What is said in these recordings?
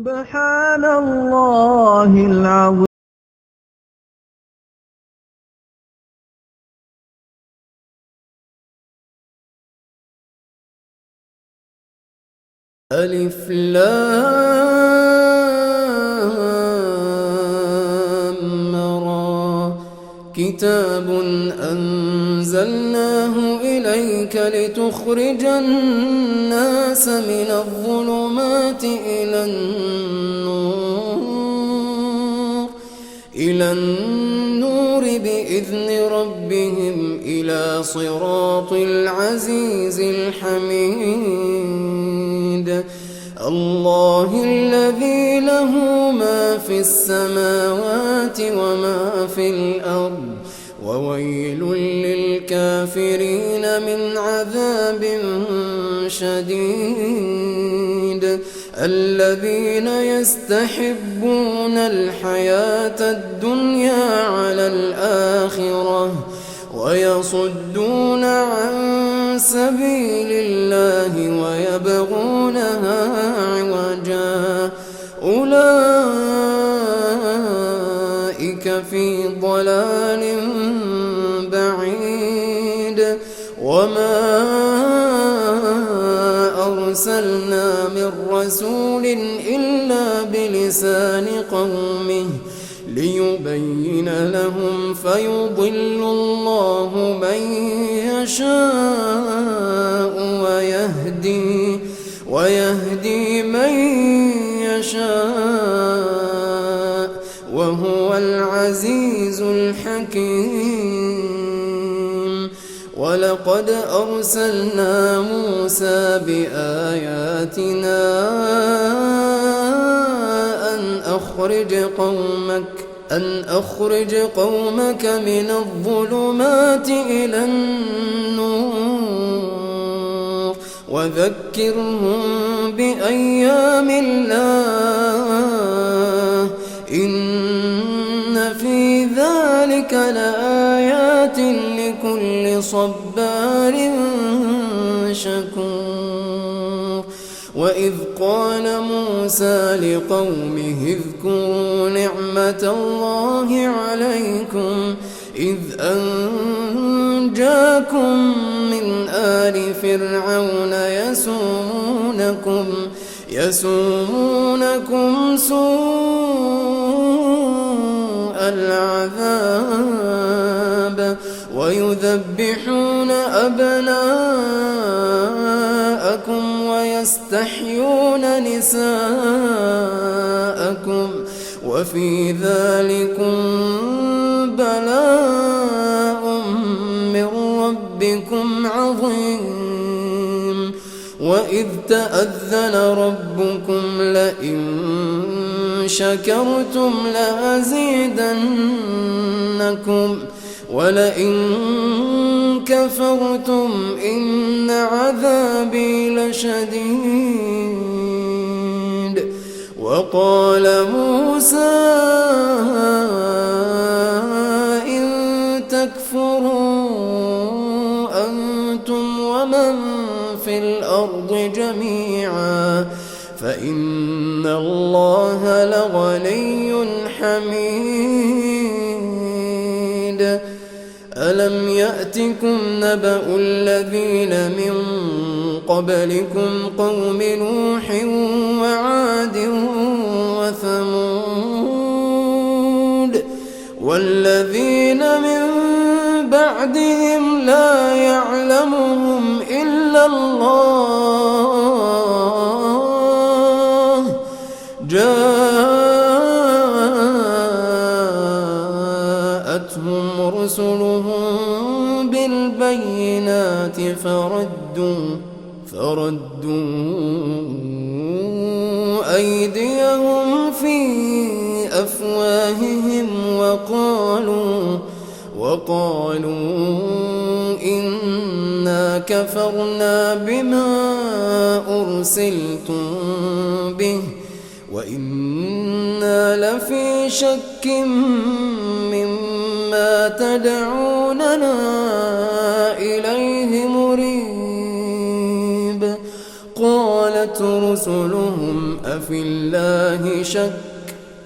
سبحان الله العظيم. ألف لام را كتاب أنزلناه إليك لتخرج الناس من الظلمات إلى النور بإذن ربهم إلى صراط العزيز الحميد. الله الذي له ما في السماوات وما في الأرض وويل للكافرين من عذاب شديد. الذين يستحبون الحياة الدنيا على الآخرة ويصدون عن سبيل الله ويبغونها عوجا أولئك في ضلال بعيد. وما أرسلنا من رسول إلا بلسان قومه ليبين لهم فيضل الله من يشاء ويهدي من يشاء وهو العزيز الحكيم. ولقد أرسلنا موسى بآياتنا أن أخرج قومك من الظلمات إلى النور وذكرهم بأيام الله إن في ذلك لآيات لكل صبار شكور. وإذ قال موسى لقومه اذكروا نعمة الله عليكم إذ أنجاكم من آل فرعون يسومونكم سوء العذاب ويذبحون أبناءكم ويستحيون نساءكم وفي ذلكم بلاء من ربكم عظيم. وإذ تأذن ربكم لئن شكرتم لأزيدنكم ولئن كفرتم إن عذابي لشديد. وقال موسى إن تكفروا أنتم ومن في الأرض جميعا فإن الله لغني حميد. ألم يأتكم نبأ الذين من قبلكم قوم نوح وعاد وثمود والذين من بعدهم لا يعلمهم إلا الله جاءتهم رسلهم بالبينات فردوا أيديهم في أفواههم وقالوا إنا كفرنا بما أرسلتم به وإنا لفي شك مما تدعوننا إليه مريب. قالت رسلهم أفي الله شك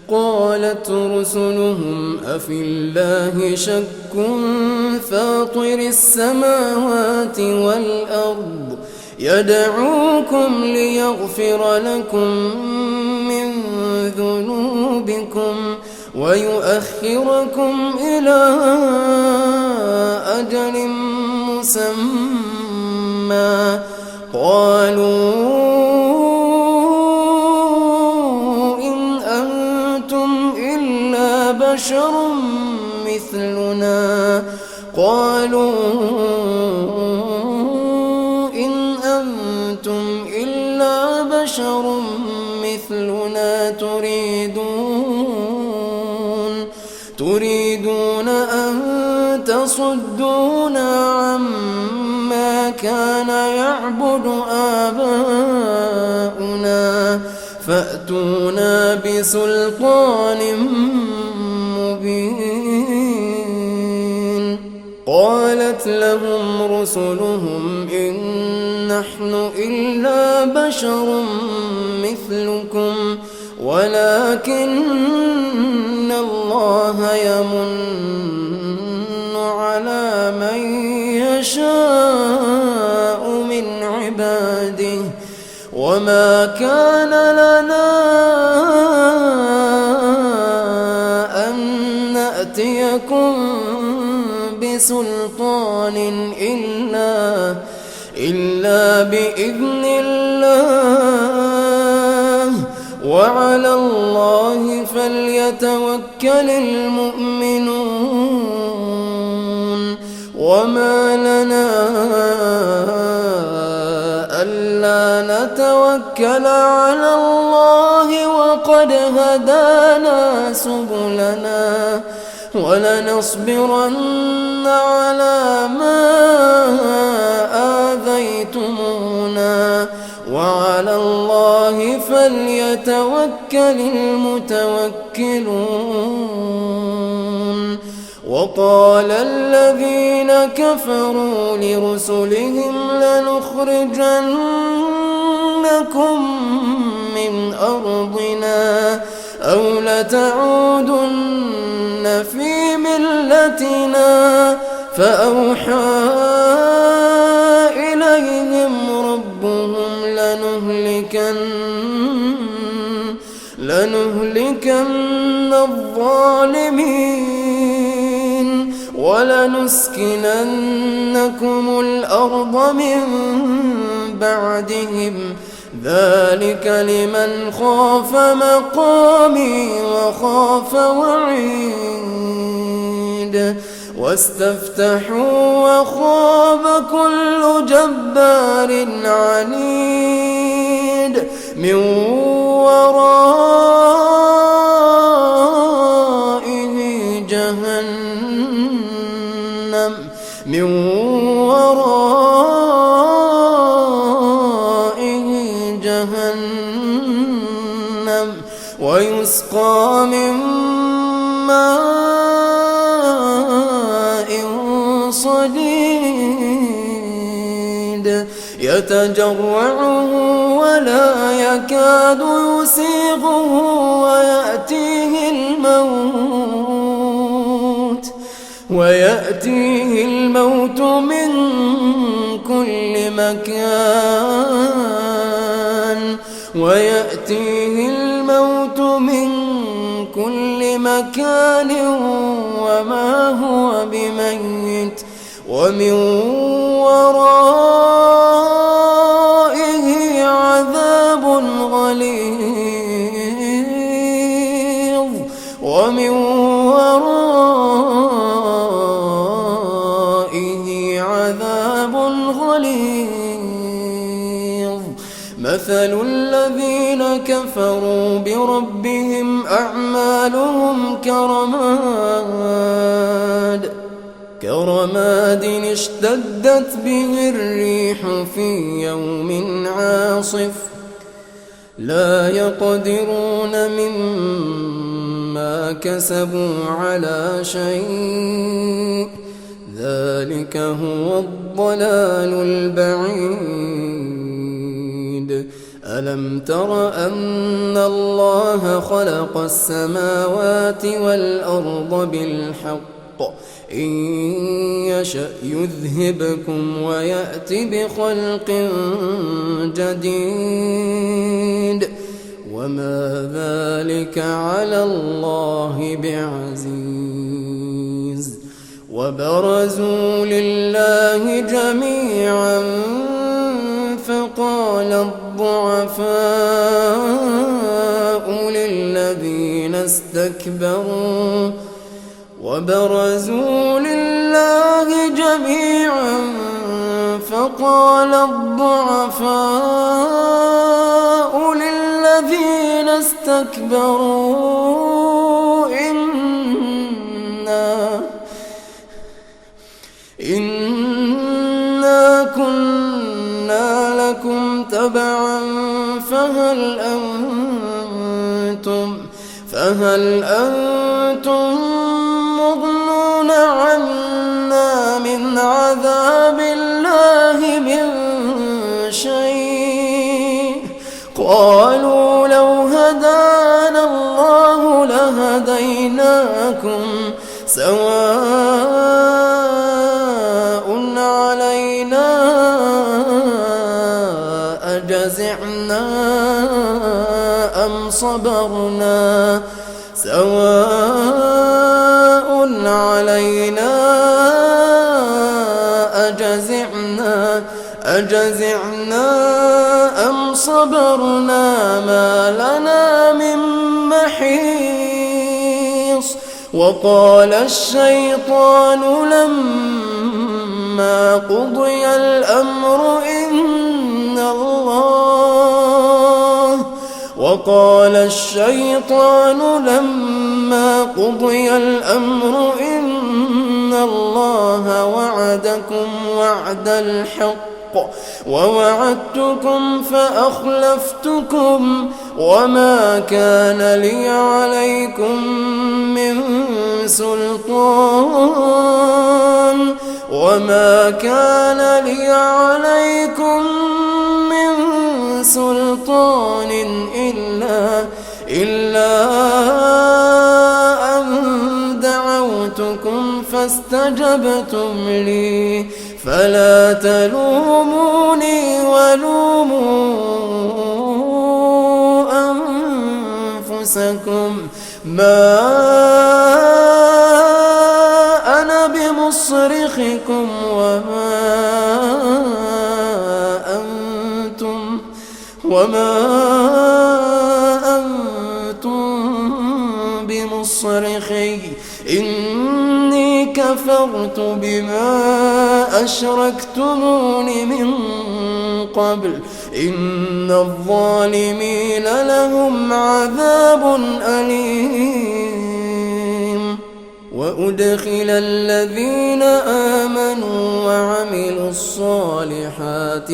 قالت رسلهم أفي الله شك فاطر السماوات والأرض يدعوكم ليغفر لكم من ذنوبكم ويؤخركم إلى أجل مسمى قالوا إن أنتم إلا بشر مثلنا تريدون أن تصدونا عما كان يعبد آباؤنا فأتونا بسلطان مبين. قالت لهم رسلهم إن نحن إلا بشر مثلكم ولكن الله يمن على من يشاء من عباده وما كان لنا أن نأتيكم بسلطان إلا بإذن الله وعلى الله فليتوكل المؤمنون. وما لنا ألا نتوكل على الله وقد هدانا سبلنا ولنصبرن على ما آذيتمونا وعلى الله فليتوكل المتوكلون. وقال الذين كفروا لرسلهم لنخرجنكم من أرضنا أو لتعودن في ملتنا فأوحى إليهم ربهم لنهلكن الظالمين ولنسكننكم الأرض من بعدهم ذلك لمن خاف مقامي وخاف وعيد. واستفتحوا وخاب كل جبار عنيد من ورائه جهنم ويسقى من ماء صديد يتجرعه ولا يكاد يسيغه ويأتيه الموت من كل مكان وما هو بميت ومن ورائه عذاب غليظ مثل الذين كفروا بربهم أعمالهم كرماد اشتدت به الريح في يوم عاصف لا يقدرون مما كسبوا على شيء ذلك هو الضلال البعيد. ألم تر أن الله خلق السماوات والأرض بالحق إن يشأ يذهبكم ويأت بخلق جديد وما ذلك على الله بعزيز وبرزوا لله جميعا فقال الضعفاء للذين استكبروا وبرزوا لله جميعا فقال الضعفاء للذين استكبروا إنا كنا لكم تبعا فهل أنتم مغنون عنا من عذاب الله من شيء قالوا لو هدانا الله لهديناكم سواء علينا أجزعنا أم صبرنا سواء علينا أجزعنا أم صبرنا ما لنا من محيص وقال الشيطان لما قضي الأمر إن الله وعدكم وعد الحق ووعدتكم فأخلفتكم وما كان لي عليكم من سلطان إلا أن دعوتكم فاستجبتم لي فلا تلوموني ولوموا أنفسكم ما أنا بمصرخكم وما أنتم بمصرخي إني كفرت بما أشركتمون من قبل إن الظالمين لهم عذاب أليم وأدخل الذين آمنوا وعملوا الصالحات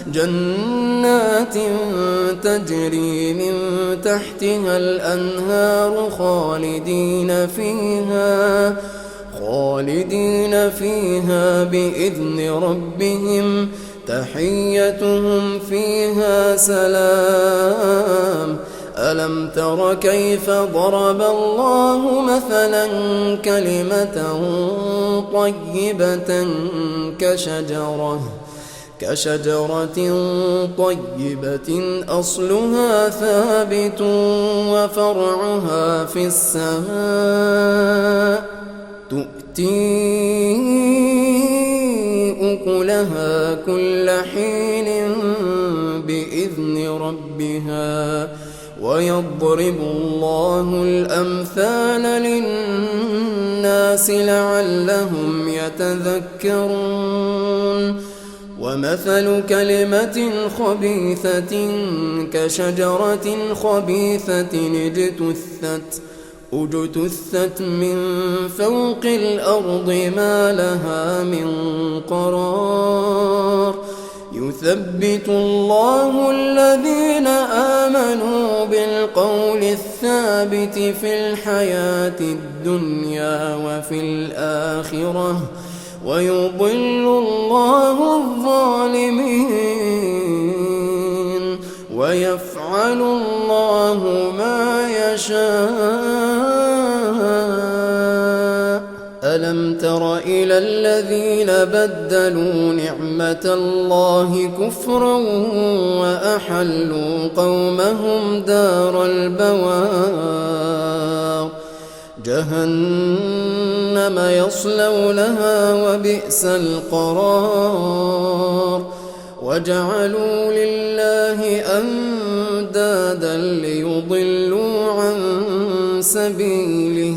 جنات تجري من تحتها الأنهار خالدين فيها بإذن ربهم تحيتهم فيها سلام ألم تر كيف ضرب الله مثلا كلمة طيبة كشجرة طيبة أصلها ثابت وفرعها في السماء تؤتي أكلها كل حين بإذن ربها ويضرب الله الأمثال للناس لعلهم يتذكرون ومثل كلمة خبيثة كشجرة خبيثة اجتثت من فوق الأرض ما لها من قرار يثبت الله الذين آمنوا بالقول الثابت في الحياة الدنيا وفي الآخرة ويضل الله الظالمين ويفعل الله ما يشاء. ألم تر إلى الذين بدلوا نعمة الله كفرا وأحلوا قومهم دار البوار جهنم يصلونها وبئس القرار وجعلوا لله أندادا ليضلوا عن سبيله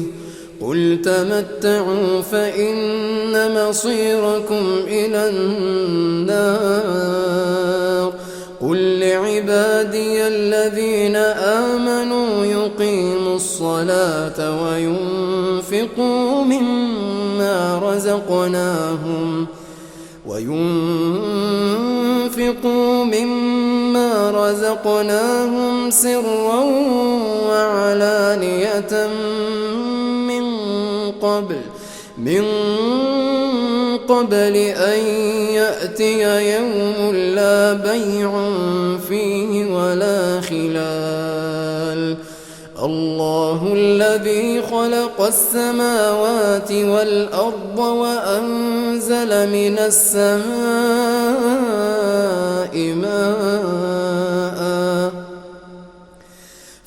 قل تمتعوا فإن مصيركم إلى النار قل لعبادي الذين آمنوا يقيموا الصلاة وينفقوا مما رزقناهم سرا وعلانية من قبل أن يأتي يوم لا بيع فيه ولا خلال. الله الذي خلق السماوات والأرض وأنزل من السماء ماء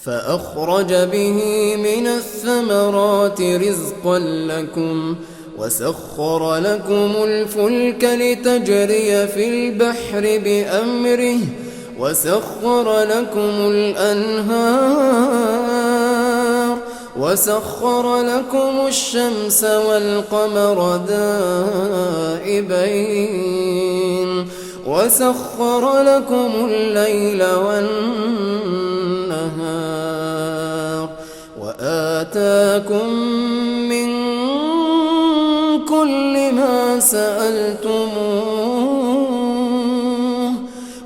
فأخرج به من الثمرات رزقا لكم وسخر لكم الفلك لتجري في البحر بأمره وسخر لكم الأنهار وسخر لكم الشمس والقمر دائبين وسخر لكم الليل والنهار وآتاكم من كل ما سألتموه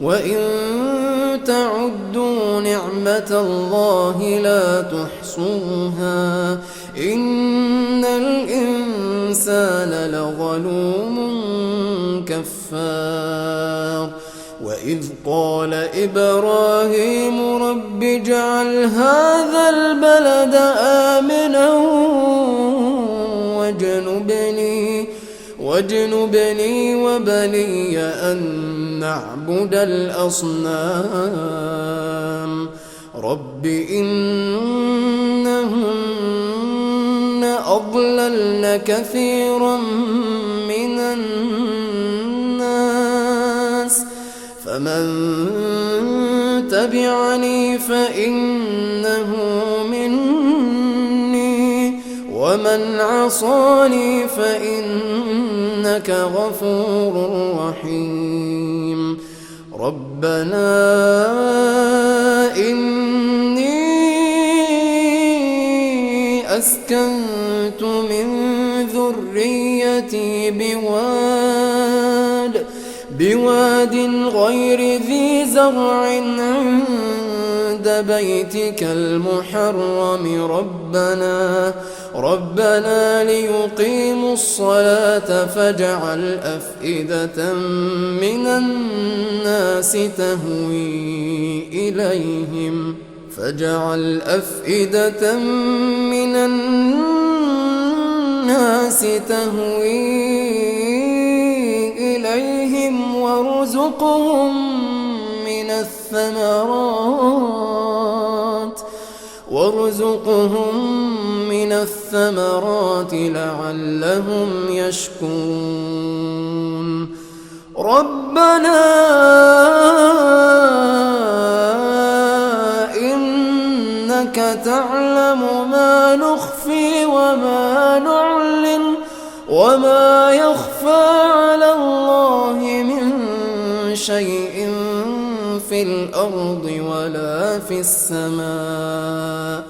وإن تعدوا نعمة الله لا تحصوها إن الإنسان لظلوم كفار. وإذ قال إبراهيم رب اجعل هذا البلد آمنا واجنبني وبني أن نعبد الأصنام رب إنهن أضللن كثيرا من الناس فمن تبعني فإنه مني ومن عصاني فإنك غفور رحيم. ربنا إني أسكنت من ذريتي بواد غير ذي زرع عند بيتك المحرم ربنا ليقيموا الصلاة فاجعل أفئدة من الناس تهوي إليهم وارزقهم من الثمرات لعلهم يشكرون. ربنا إنك تعلم ما نخفي وما نعلن وما يخفى على الله من شيء في الأرض ولا في السماء.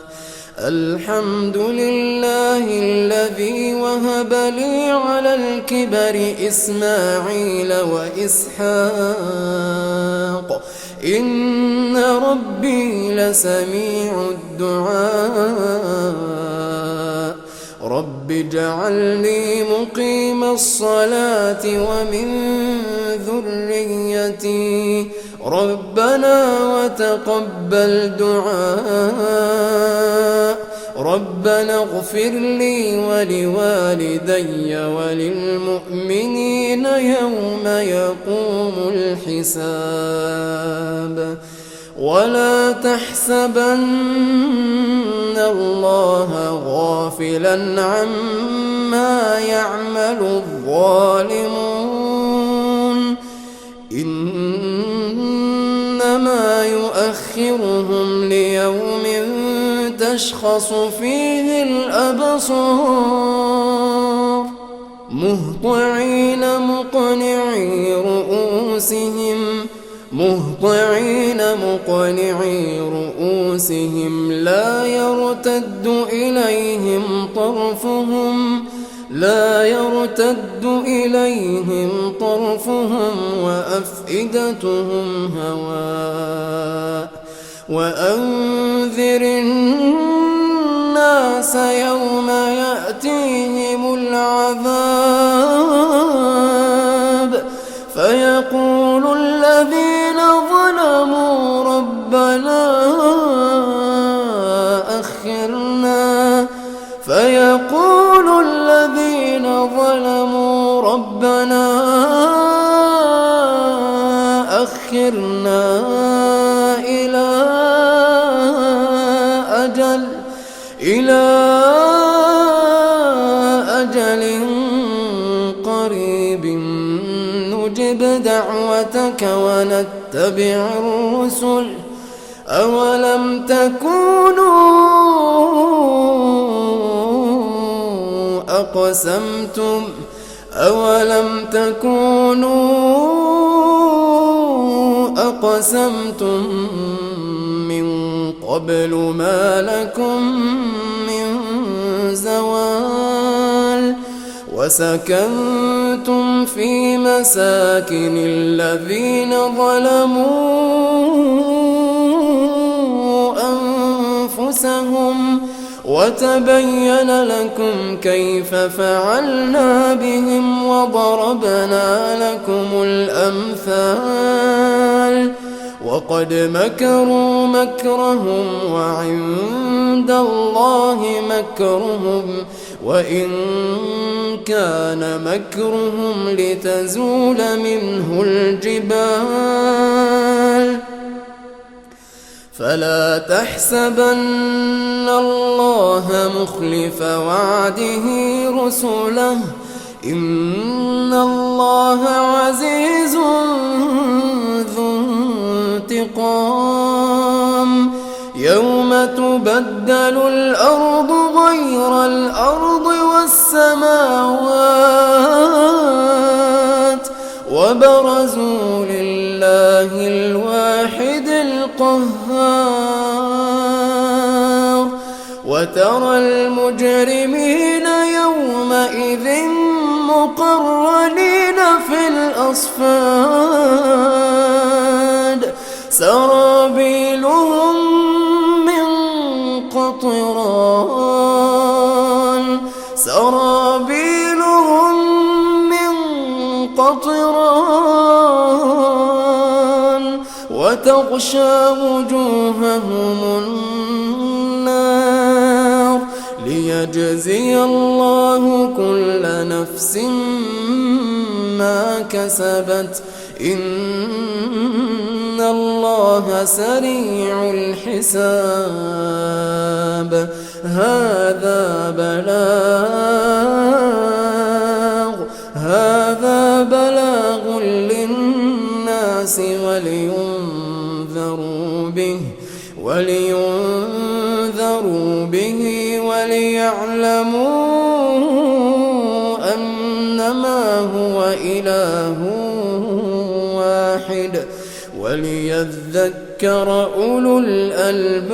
الحمد لله الذي وهب لي على الكبر إسماعيل وإسحاق إن ربي لسميع الدعاء. رب رب اجعلني مقيم الصلاة ومن ذريتي ربنا وتقبل دعاء ربنا اغفر لي ولوالدي وللمؤمنين يوم يقوم الحساب ولا تحسبن الله غافلا عما يعمل الظالمون إنما يؤخرهم ليوم تشخص فيه الأبصار مهطعين مقنعي رؤوسهم لا يرتد إليهم طرفهم وأفئدتهم هواء وأنذر الناس يوم يأتيهم العذاب فيقول الذين ظلموا ربنا أخرنا إلى أجل قريب نجب دعوتك ونتبع الرسل أولم تكونوا أقسمتم من قبل ما لكم من زوال وسكنتم في مساكن الذين ظلموا أنفسهم وتبين لكم كيف فعلنا بهم وضربنا لكم الأمثال وقد مكروا مكرهم وعند الله مكرهم وإن كان مكرهم لتزول منه الجبال فلا تحسبن الله مخلف وعده رسله إن الله عزيز ذو انتقام يوم تبدل الأرض غير الأرض والسماوات وبرزوا لله الواحد القهار وترى المجرمين يومئذ مقرنين في الأصفاد سرابيلهم من قطران وتغشى وجوههم النار ليجزي الله كل نفس ما كسبت إن الله سريع الحساب هذا بلاغ للناس ولينذروا به وليعلموا أنما هو إله واحد وليذكر أولو الألباب.